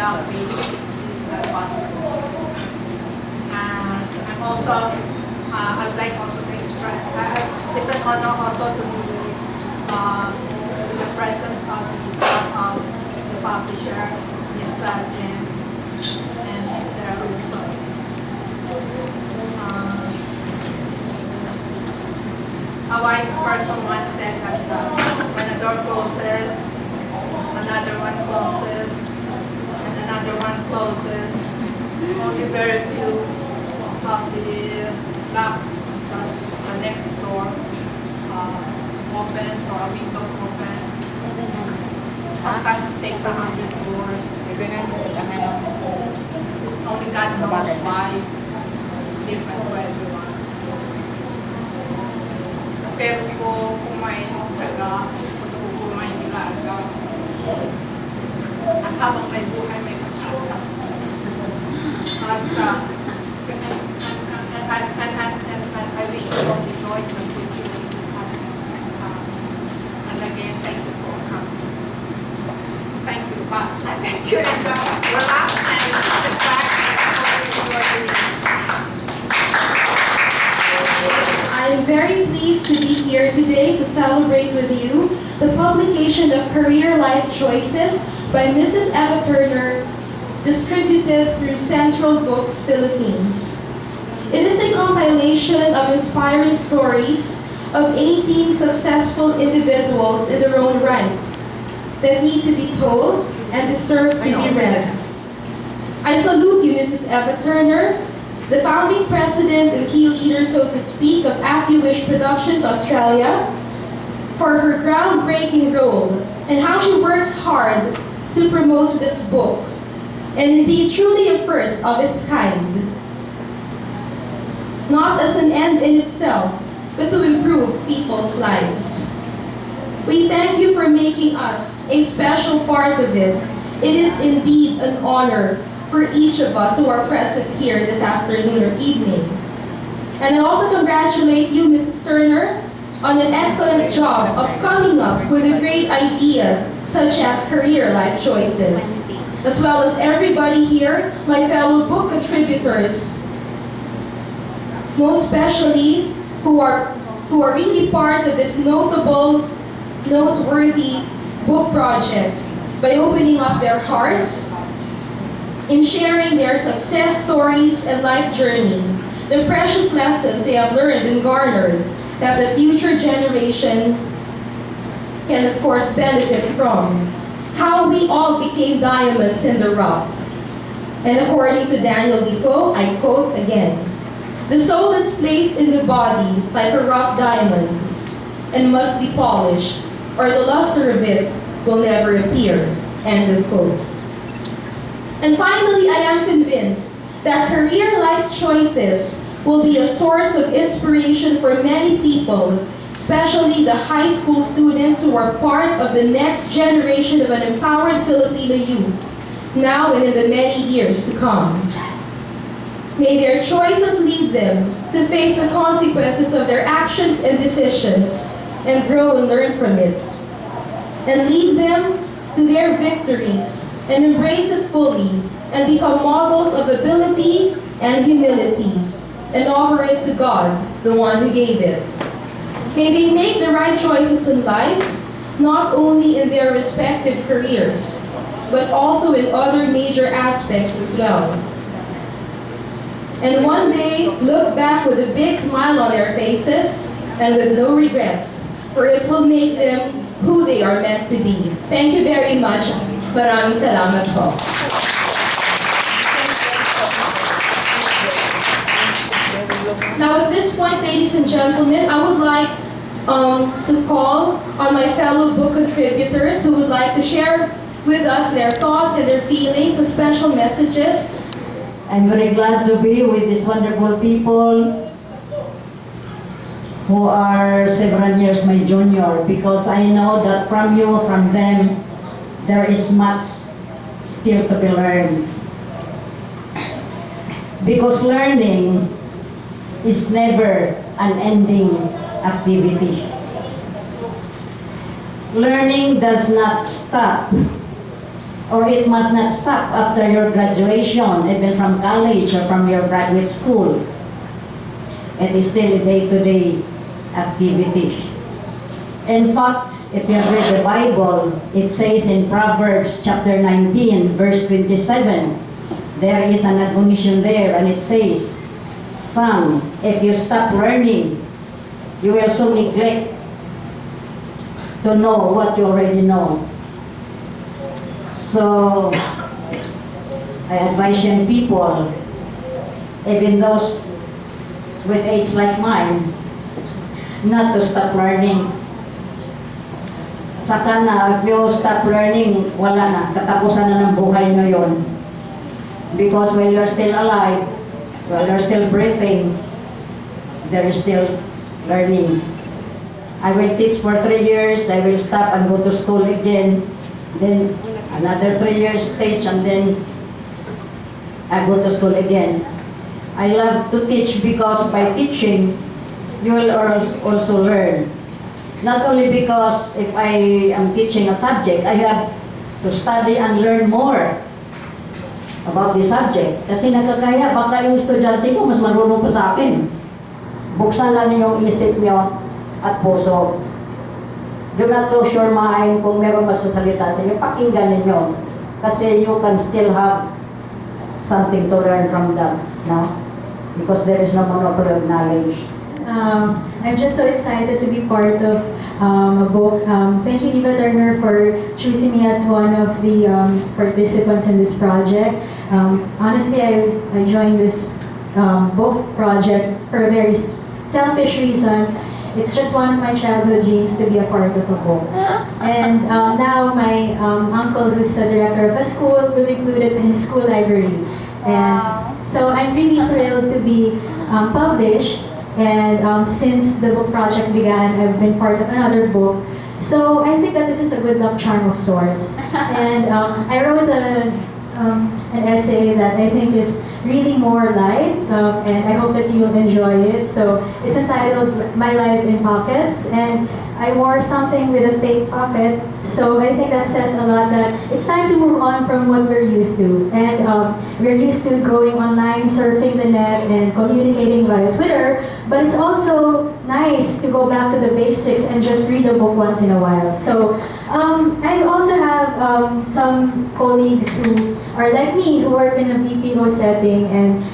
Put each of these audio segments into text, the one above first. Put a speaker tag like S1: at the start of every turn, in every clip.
S1: without which is not possible. And also, I'd like also to express, it's an honor also to be in the presence of the staff of the publisher, Ms. Jen and Mr. Wilson. A wise person once said that when a door closes, another one closes, and another one closes, only very few of the staff the next door opens or a window opens. Sometimes it takes 100 doors. Only God knows why. It's different for everyone. Pero kung may tsaga, kung may nilaga, at habang may buhay, may pag-asa. I wish you all the joy in the future. And again, thank you for coming. Thank you, Pat. Thank you, and relax and sit back.
S2: I am very pleased to be here today to celebrate with you the publication of Career Life Choices by Mrs. Eva Turner, distributed through Central Books, Philippines. It is a compilation of inspiring stories of 18 successful individuals in their own right that need to be told and deserve to be read. I salute you, Mrs. Eva Turner, the founding president and key leader, so to speak, of As You Wish Productions Australia, for her groundbreaking role and how she works hard to promote this book, and indeed truly a first of its kind. Not as an end in itself, but to improve people's lives. We thank you for making us a special part of it. It is indeed an honor for each of us who are present here this afternoon or evening. And I also congratulate you, Mrs. Turner, on an excellent job of coming up with a great idea such as Career Life Choices, as well as everybody here, my fellow book contributors, most especially who are really part of this noteworthy book project by opening up their hearts in sharing their success stories and life journey, the precious lessons they have learned and garnered that the future generation can of course benefit from. How we all became diamonds in the rough. And according to Daniel Defoe, I quote again, "The soul is placed in the body like a rough diamond and must be polished, or the luster of it will never appear." End of quote. And finally, I am convinced that Career Life Choices will be a source of inspiration for many people, especially the high school students who are part of the next generation of an empowered Filipino youth, now and in the many years to come. May their choices lead them to face the consequences of their actions and decisions, and grow and learn from it. And lead them to their victories, and embrace it fully, and become models of ability and humility, and offer it to God, the one who gave it. May they make the right choices in life, not only in their respective careers, but also in other major aspects as well. And one day, look back with a big smile on their faces, and with no regrets, for it will make them who they are meant to be. Thank you very much. Maraming salamat po. Now at this point, ladies and gentlemen, I would like to call on my fellow book contributors who would like to share with us their thoughts and their feelings and special messages.
S3: I'm very glad to be with these wonderful people who are several years my junior, because I know that from you, from them, there is much still to be learned. Because learning is never an ending activity. Learning does not stop Or it must not stop after your graduation, even from college or from your graduate school. It is still a day-to-day activity. In fact, if you have read the Bible, it says in Proverbs chapter 19, verse 27, there is an admonition there, and it says, "Son, if you stop learning, you will so neglect to know what you already know." So, I advise young people, even those with age like mine, not to stop learning. Saka na, if you stop learning, wala na, katapusan na ng buhay nyo yun. Because while you're still alive, while you're still breathing, there is still learning. I will teach for 3 years, I will stop and go to school again, then another 3 years teach, and then I go to school again. I love to teach because by teaching, you will also learn. Not only because if I am teaching a subject, I have to study and learn more about the subject. Kasi nakakaya, baka yung estudyante ko mas marunong pa sa akin. Buksan lang niyo yung isip niyo at puso. Do not close your mind kung meron magsasalita sa inyo. Pakinggan ninyo. Kasi you can still have something to learn from them. No? Because there is no monopoly of knowledge.
S4: I'm just so excited to be part of a book. Thank you, Eva Turner, for choosing me as one of the participants in this project. Honestly, I joined this book project for a very selfish reason. It's just one of my childhood dreams to be a part of a book. And now my uncle, who's the director of a school, will include it in his school library. And so I'm really thrilled to be published. And since the book project began, I've been part of another book. So I think that this is a good luck charm of sorts. And I wrote an essay that I think is really more light, and I hope that you'll enjoy it. So it's entitled "My Life in Pockets," and I wore something with a fake pocket. So I think that says a lot that it's time to move on from what we're used to. And we're used to going online, surfing the net, and communicating via Twitter. But it's also nice to go back to the basics and just read a book once in a while. So I also have some colleagues who are like me, who work in a BPO setting, and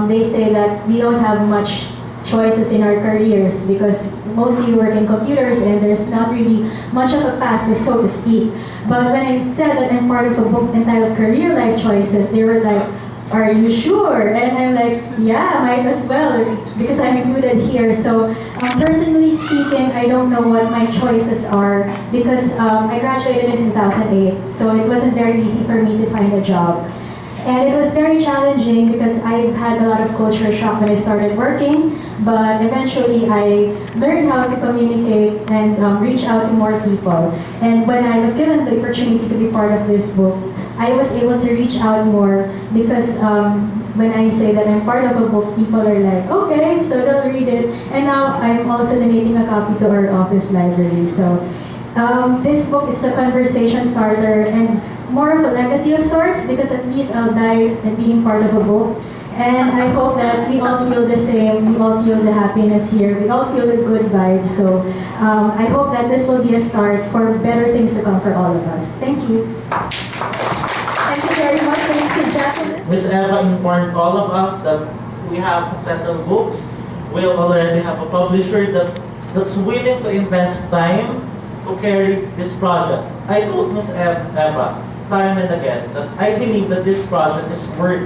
S4: they say that we don't have much choices in our careers because mostly we work in computers and there's not really much of a path, so to speak. But when I said that I'm part of a book entitled Career Life Choices, they were like, "Are you sure?" And I'm like, "Yeah, might as well," because I'm included here. So personally speaking, I don't know what my choices are because I graduated in 2008, so it wasn't very easy for me to find a job. And it was very challenging because I had a lot of culture shock when I started working, but eventually I learned how to communicate and reach out to more people. And when I was given the opportunity to be part of this book, I was able to reach out more because when I say that I'm part of a book, people are like, "Okay, so they'll read it." And now I'm also donating a copy to our office library. So this book is a conversation starter and more of a legacy of sorts because at least I'll die and being part of a book. And I hope that we all feel the same, we all feel the happiness here, we all feel the good vibes. So I hope that this will be a start for better things to come for all of us. Thank you.
S2: Thank you very much, Mrs. Jacqueline.
S5: Ms. Eva informed all of us that we have settled books. We already have a publisher that's willing to invest time to carry this project. I told Ms. Eva time and again that I believe that this project is worth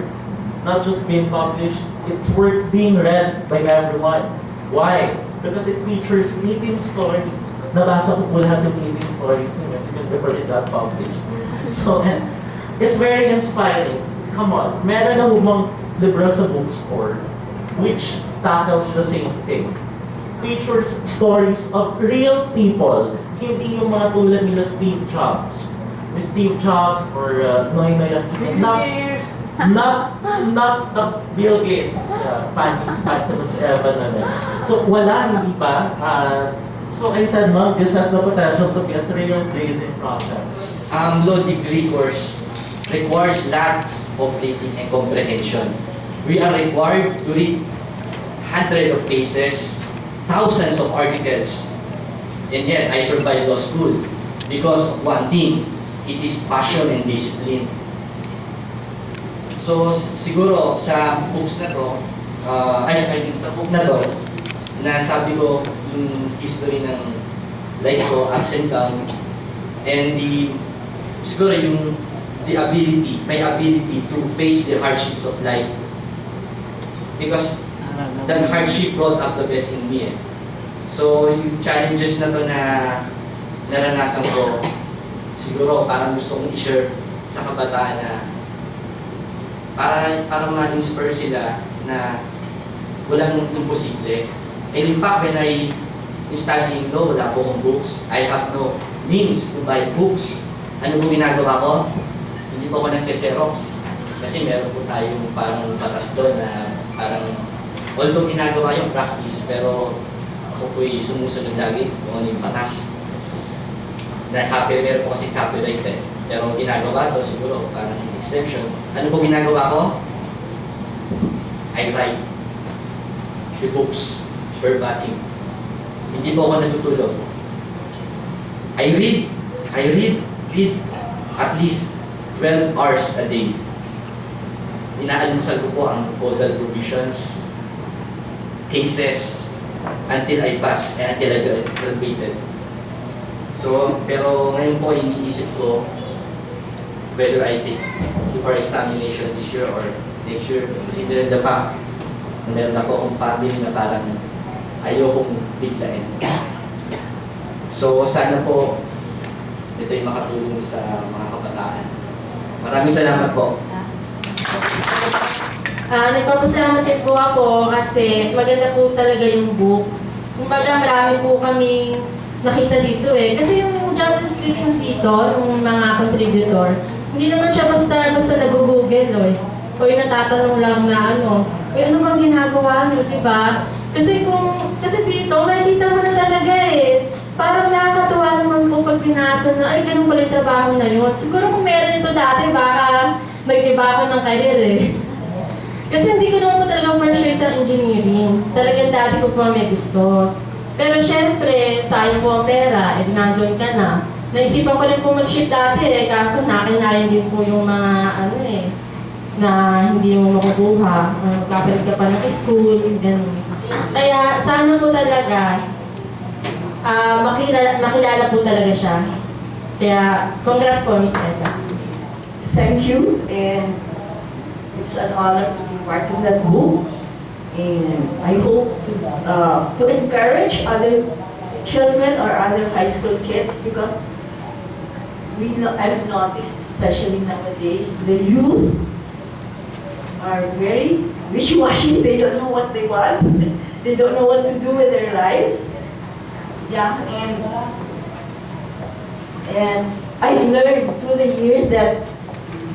S5: not just being published, it's worth being read by everyone. Why? Because it features 18 stories. Nabasa ko po lahat yung 18 stories niyo even before it got published. So, and it's very inspiring. Come on, meron na umang libro sa bookstore which tackles the same thing. Features stories of real people, hindi yung mga tulad nila Steve Jobs. Steve Jobs or Noy Aquino. Not Bill Gates. Fan sa Ms. Eva na. So wala, hindi pa. So I said, ma'am, this has the potential to be a trailblazing project.
S6: Low degree course requires lots of reading and comprehension. We are required to read hundreds of cases, thousands of articles, and yet I survived law school because of one thing, it is passion and discipline. So siguro sa books na to, sa book na to, na sabi ko yung history ng life ko, ups and down, and siguro yung my ability to face the hardships of life. Because that hardship brought up the best in me. So yung challenges na to na naranasan ko, siguro parang gusto kong i-share sa kabataan na para ma-inspire sila na walang imposible. And in fact, when I studying law, wala po akong books. I have no means to buy books. Ano po ginagawa ko? Hindi po ako nagse-xerox. Kasi meron po tayong parang batas doon na parang, although ginagawa yung practice, pero ako po'y sumusunod lagi kung ano yung batas. Meron po kasi copyright eh. Pero ginagawa ko siguro parang exception. Ano po ginagawa ko? I write the books verbatim. Hindi po ako natutulog. I read at least 12 hours a day. Inaalmusal ko po ang modal provisions, cases, until I pass and until I graduated. So, pero ngayon po iniisip ko whether I take for examination this year or next year, considering the fact na meron ako akong family na parang ayokong biglain. So, sana po ito'y makatulong sa mga kabataan. Maraming salamat po.
S2: Nagpapasalamat din po ako kasi maganda po talaga yung book. Kumbaga marami po kaming nakita dito eh. Kasi yung job description dito, ng mga contributor, hindi naman siya basta nag-google eh. O yung natatanong lang na ano bang ginagawa nyo, diba? Kasi dito, makikita mo na talaga eh. Parang nakakatuwa naman po pag binasa na, ay ganun pala yung trabaho na yun. Siguro kung meron ito dati, baka nag-iba ako ng career eh. Kasi hindi ko naman po talagang first choice sa engineering. Talagang dati ko pa may gusto. Pero syempre, sayang po ang pera, eh nandun ka na. Naisipan ko rin po mag-shift dati eh, kaso nakinayan din po yung mga na hindi mo makukuha. Magkapalit ka pa ng school, ganun. Kaya sana po talaga, makilala po talaga siya. Kaya, congrats po, Miss Eva.
S3: Thank you, and it's an honor to be part of that book. And I hope to encourage other children or other high school kids, because I've noticed, especially nowadays, the youth are very wishy-washy. They don't know what they want. They don't know what to do with their lives. Yeah, and I've learned through the years that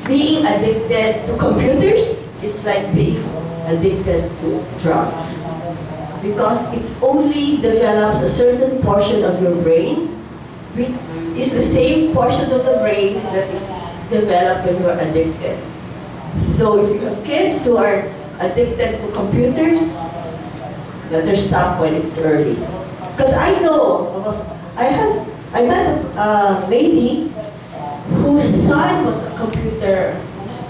S3: being addicted to computers is like being addicted to drugs, because it only develops a certain portion of your brain, which is the same portion of the brain that is developed when you are addicted. So if you have kids who are addicted to computers, better stop when it's early. Because I know, I met a lady whose son was a computer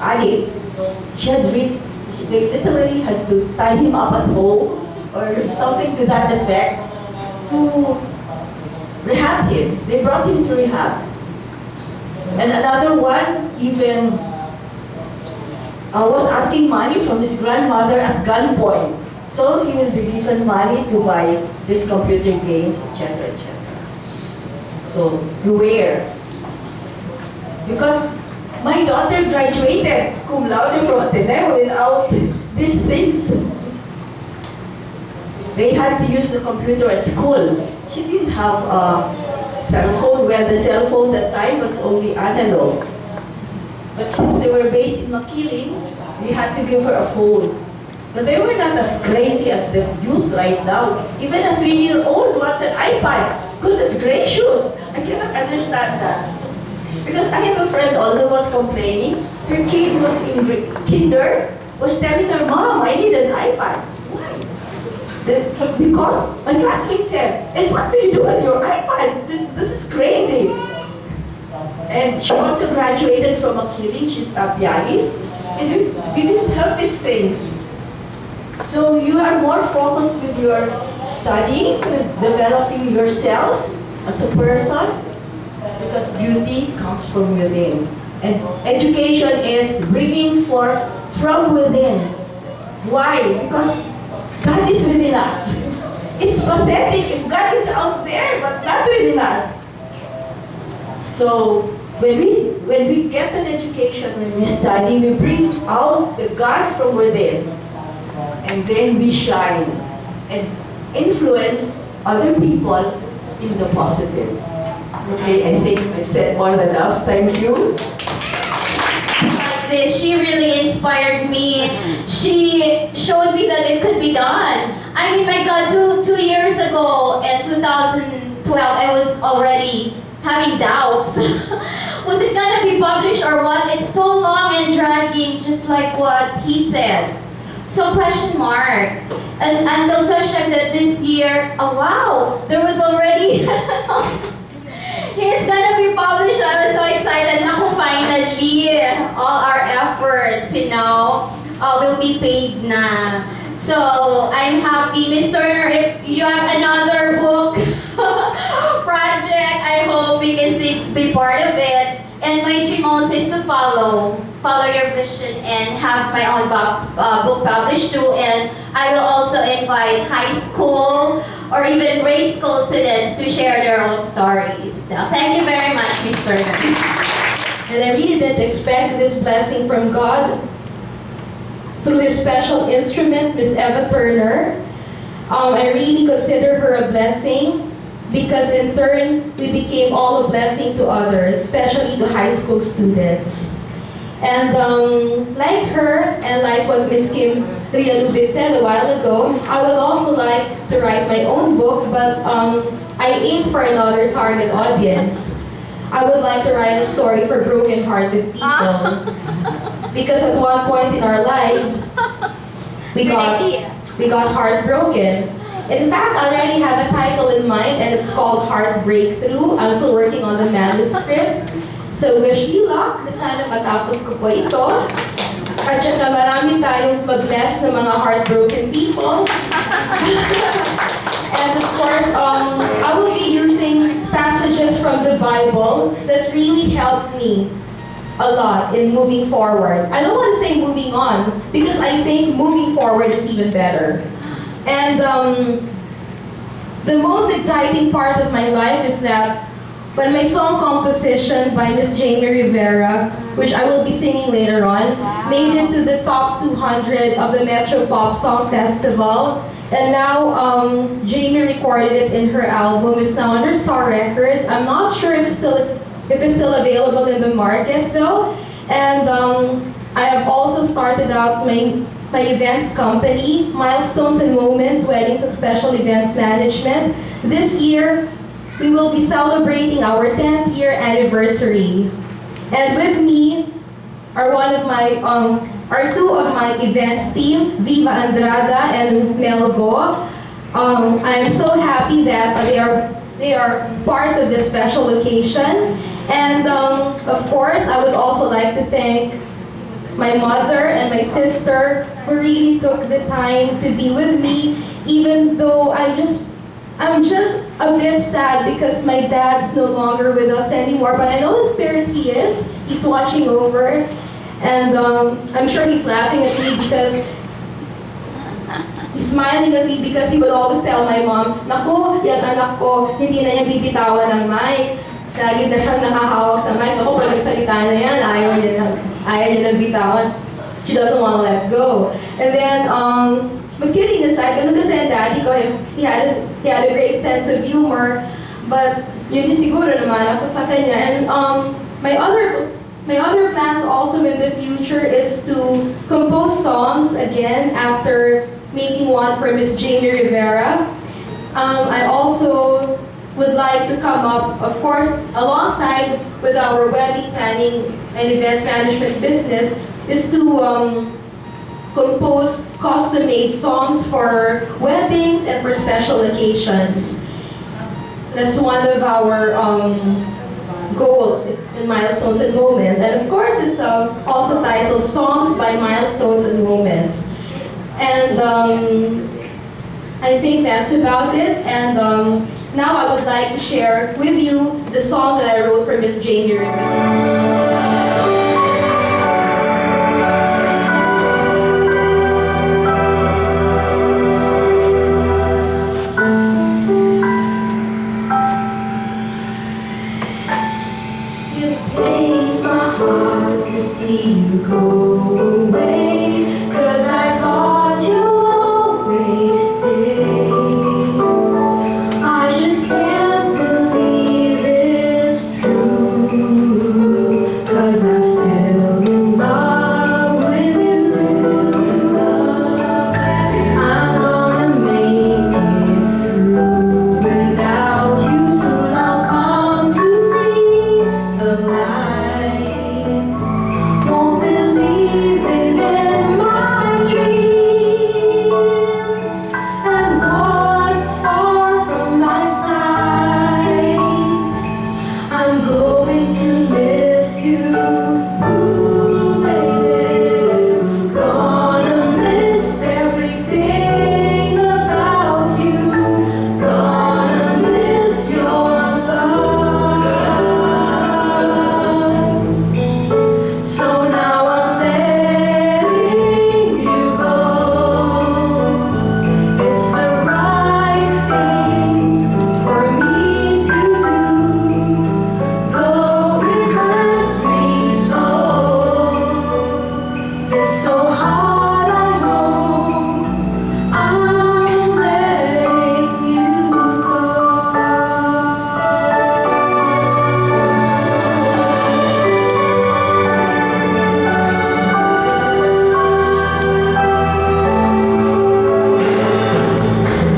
S3: addict. They literally had to tie him up at home or something to that effect to rehab him. They brought him to rehab. And another one even was asking money from his grandmother at gunpoint. So he will be given money to buy these computer games, etc., etc. So beware. Because my daughter graduated cum laude from Ateneo without these things. They had to use the computer at school. She didn't have a cell phone, where the cell phone that time was only analog. But since they were based in Makiling, we had to give her a phone. But they were not as crazy as the youth right now. Even a 3-year-old wants an iPad. Goodness gracious, I cannot understand that. Because I have a friend also who was complaining
S7: her kid was in kinder, was telling her, Mom, I need an iPad. Why? Because my classmate said, and what do you do on your iPad? This is crazy. And she also graduated from a clinic, she's a pianist, and we didn't have these things. So you are more focused with your studying, with developing yourself as a person, because beauty comes from within. And education is bringing forth from within. Why? Because God is within us. It's pathetic if God is out there, but not within us. So when we get an education, when we study, we bring out the God from within. And then we shine and influence other people in the positive. Okay, I think I've said more than enough. Thank you.
S8: Like this, she really inspired me. She showed me that it could be done. I mean, my God, two years ago, in 2012, I was already having doubts. Was it gonna be published or what? It's so long and dragging, just like what he said. So question mark. And until such time that this year, oh wow, there was already it's gonna be published. I was so excited. Naku, finally, all our efforts, will be paid na. So I'm happy, Miss Turner. If you have another book project, I hope we can be part of it. And my dream also is to follow your vision and have my own book published too. And I will also invite high school or even grade school students to share their own stories. Now, thank you very much, Ms. Turner.
S2: And I really didn't expect this blessing from God through His special instrument, Miss Eva Turner. I really consider her a blessing because in turn, we became all a blessing to others, especially to high school students. And like her, and like what Miss Kim Trialube said a while ago, I would also like to write my own book, but I aim for another target audience. I would like to write a story for broken-hearted people. Because at one point in our lives, we got heartbroken. In fact, I already have a title in mind, and it's called Heart Breakthrough. I'm still working on the manuscript. So wish me luck na sana matapos ko po ito. At saka marami tayong ma-bless na mga heartbroken people. And of course, I will be using passages from the Bible that really helped me a lot in moving forward. I don't want to say moving on, because I think moving forward is even better. And the most exciting part of my life is that when my song composition by Miss Jamie Rivera, which I will be singing later on, made it to the top 200 of the Metro Pop Song Festival. And now Jamie recorded it in her album. It's now under Star Records. I'm not sure if it's still available in the market though. And I have also started out my events company, Milestones Moments, Weddings and Special Events Management. This year, we will be celebrating our 10th year anniversary. And with me are two of my events team, Viva Andrada and Melgo. I am so happy that they are part of this special occasion. And of course, I would also like to thank my mother and my sister who really took the time to be with me, even though I'm just a bit sad because my dad's no longer with us anymore, but I know in spirit he is. He's watching over, and I'm sure he's laughing at me because he's smiling at me because he would always tell my mom, "Naku, yan anak ko, hindi na niya bibitawan ng mic. Lagi na siyang nakahawak sa mic. Ako, pag nagsalita na yan, ayaw niya nang bitawan. She doesn't want to let go." And then, but kidding aside, ganun kasi ang daddy ko, he had a great sense of humor, but yun din siguro naman ako sa kanya. And my other plans also in the future is to compose songs again after making one for Miss Jamie Rivera. I also would like like to come up, of course, alongside with our wedding planning and events management business, is to compose custom-made songs for weddings and for special occasions. That's one of our goals in Milestones and Moments. And of course, it's also titled Songs by Milestones and Moments. And I think that's about it. And now I would like to share with you the song that I wrote for Miss Jamie Rivera.
S9: See you go away, 'cause I thought you always stay. I just can't believe it's true, 'cause I'm still in love with you. I'm gonna make it through without you, soon I'll come to see the light. Won't believe in my dreams, and what's far from my sight. I'm going to miss you, ooh, baby. Gonna miss everything about you. Gonna miss your love. So now I'm letting you go. It's the right thing for me to do, though it hurts me so. It's so hard, I know. I'm letting you go.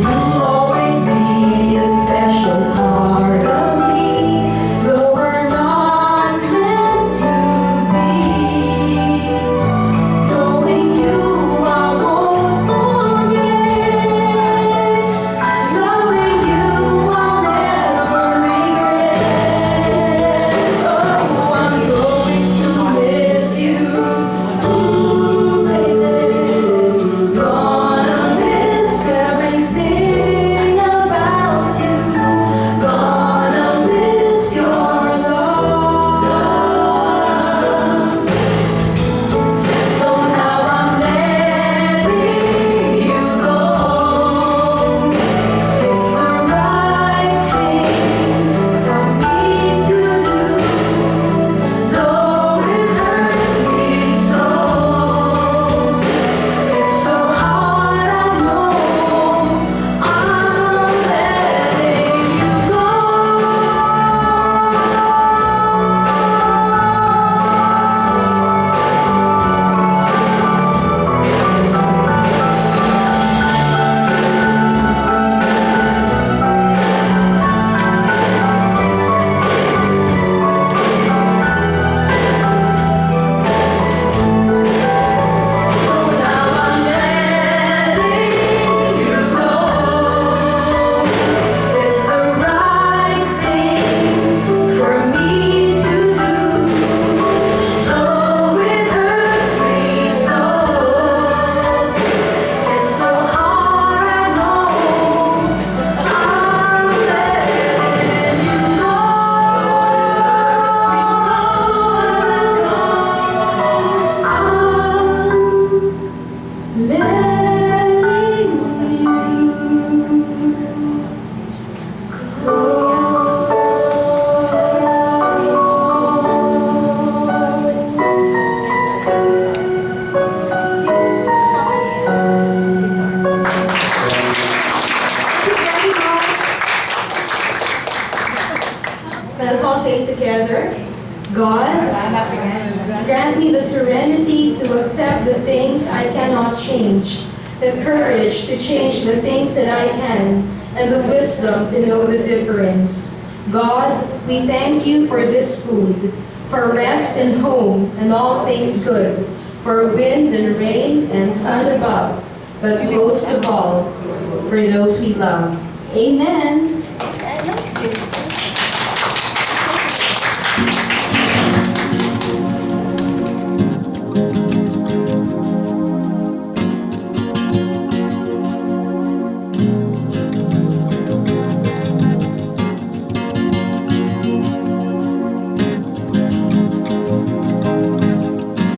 S9: You'll always be a special part of me, though we're not meant to be. Knowing you, I won't forget. Loving you, I'll never regret. Oh, I'm going to miss you, ooh, baby. Gonna miss everything about you. Gonna miss your love. So now I'm letting you go. It's the right thing for me to do, though it hurts me so. It's so hard, I know. I'm letting you go. So now I'm letting you go. It's the right thing for me to do, though it hurts me so. It's so hard, I know. I'm letting you go. I'm letting
S2: Let us all say together, God, grant me the serenity to accept the things I cannot change, the courage to change the things that I can, and the wisdom to know the difference. God, we thank you for this food, for rest and home and all things good, for wind and rain and sun above, but most of all, for those we love.
S4: Amen.